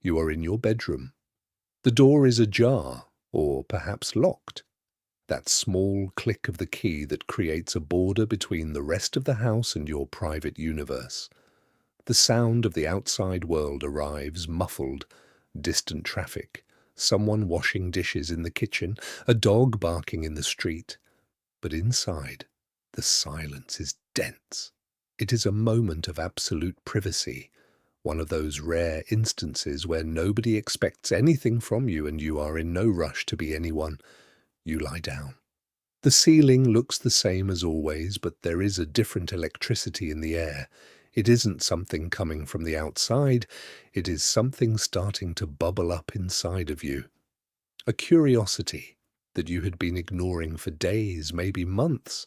You are in your bedroom. The door is ajar, or perhaps locked. That small click of the key that creates a border between the rest of the house and your private universe. The sound of the outside world arrives muffled, distant traffic, someone washing dishes in the kitchen, a dog barking in the street. But inside, the silence is dense. It is a moment of absolute privacy, one of those rare instances where nobody expects anything from you and you are in no rush to be anyone. You lie down. The ceiling looks the same as always, but there is a different electricity in the air. It isn't something coming from the outside, it is something starting to bubble up inside of you. A curiosity that you had been ignoring for days, maybe months,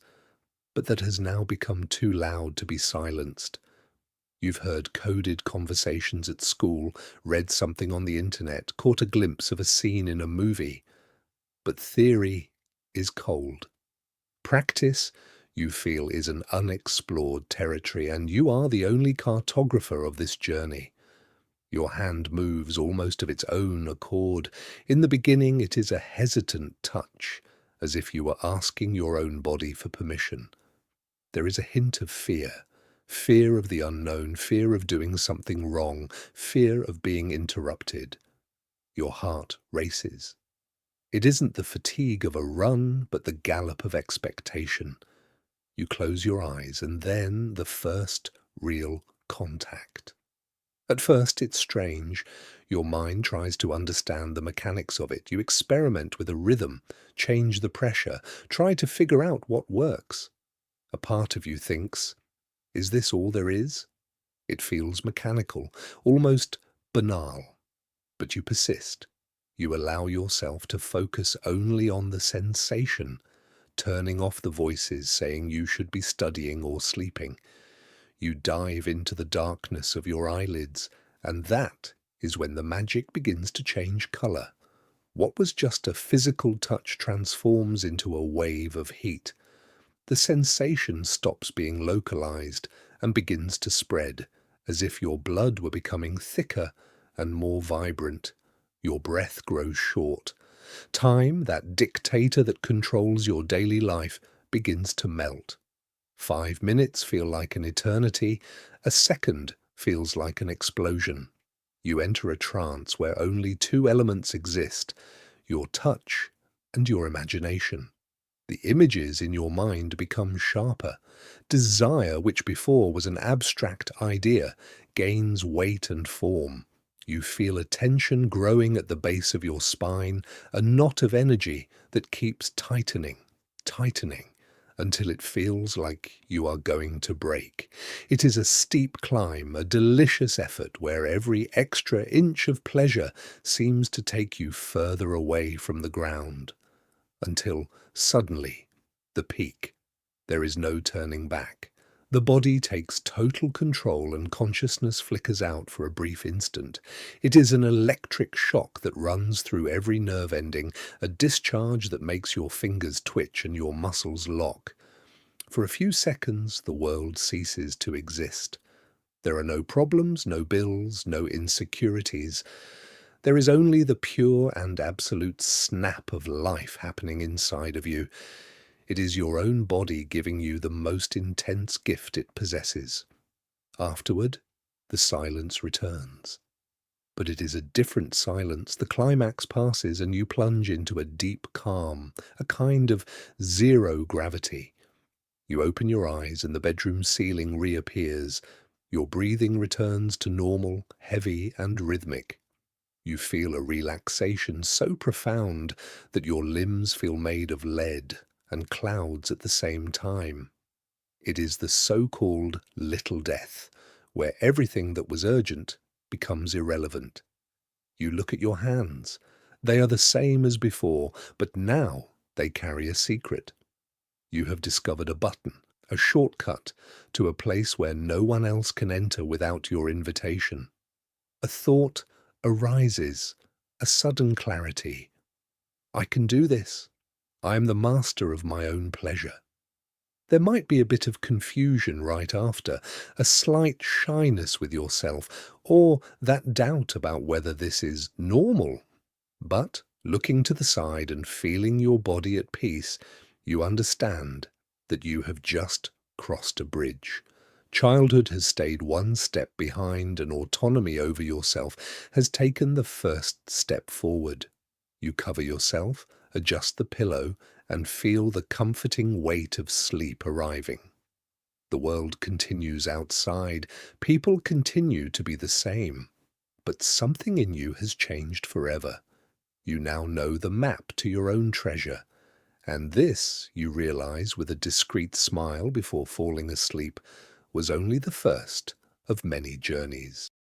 but that has now become too loud to be silenced. You've heard coded conversations at school, read something on the internet, caught a glimpse of a scene in a movie. But theory is cold. Practice, you feel, is an unexplored territory, and you are the only cartographer of this journey. Your hand moves almost of its own accord. In the beginning, it is a hesitant touch, as if you were asking your own body for permission. There is a hint of fear. Fear of the unknown, fear of doing something wrong, fear of being interrupted. Your heart races. It isn't the fatigue of a run, but the gallop of expectation. You close your eyes, and then the first real contact. At first, it's strange. Your mind tries to understand the mechanics of it. You experiment with a rhythm, change the pressure, try to figure out what works. A part of you thinks, is this all there is? It feels mechanical, almost banal. But you persist. You allow yourself to focus only on the sensation, turning off the voices saying you should be studying or sleeping. You dive into the darkness of your eyelids, and that is when the magic begins to change color. What was just a physical touch transforms into a wave of heat. The sensation stops being localized and begins to spread, as if your blood were becoming thicker and more vibrant. Your breath grows short. Time, that dictator that controls your daily life, begins to melt. 5 minutes feel like an eternity. A second feels like an explosion. You enter a trance where only two elements exist, your touch and your imagination. The images in your mind become sharper. Desire, which before was an abstract idea, gains weight and form. You feel a tension growing at the base of your spine, a knot of energy that keeps tightening, until it feels like you are going to break. It is a steep climb, a delicious effort where every extra inch of pleasure seems to take you further away from the ground. Until suddenly, the peak. There is no turning back. The body takes total control and consciousness flickers out for a brief instant. It is an electric shock that runs through every nerve ending, a discharge that makes your fingers twitch and your muscles lock. For a few seconds, the world ceases to exist. There are no problems, no bills, no insecurities. There is only the pure and absolute snap of life happening inside of you. It is your own body giving you the most intense gift it possesses. Afterward, the silence returns. But it is a different silence. The climax passes and you plunge into a deep calm, a kind of zero gravity. You open your eyes and the bedroom ceiling reappears. Your breathing returns to normal, heavy and rhythmic. You feel a relaxation so profound that your limbs feel made of lead and clouds at the same time. It is the so-called little death, where everything that was urgent becomes irrelevant. You look at your hands. They are the same as before, but now they carry a secret. You have discovered a button, a shortcut to a place where no one else can enter without your invitation. A thought arises, a sudden clarity. I can do this. I am the master of my own pleasure. There might be a bit of confusion right after, a slight shyness with yourself, or that doubt about whether this is normal. But looking to the side and feeling your body at peace, you understand that you have just crossed a bridge. Childhood has stayed one step behind, and autonomy over yourself has taken the first step forward. You cover yourself, adjust the pillow, and feel the comforting weight of sleep arriving. The world continues outside, people continue to be the same, but something in you has changed forever. You now know the map to your own treasure, and this, you realize with a discreet smile before falling asleep, was only the first of many journeys.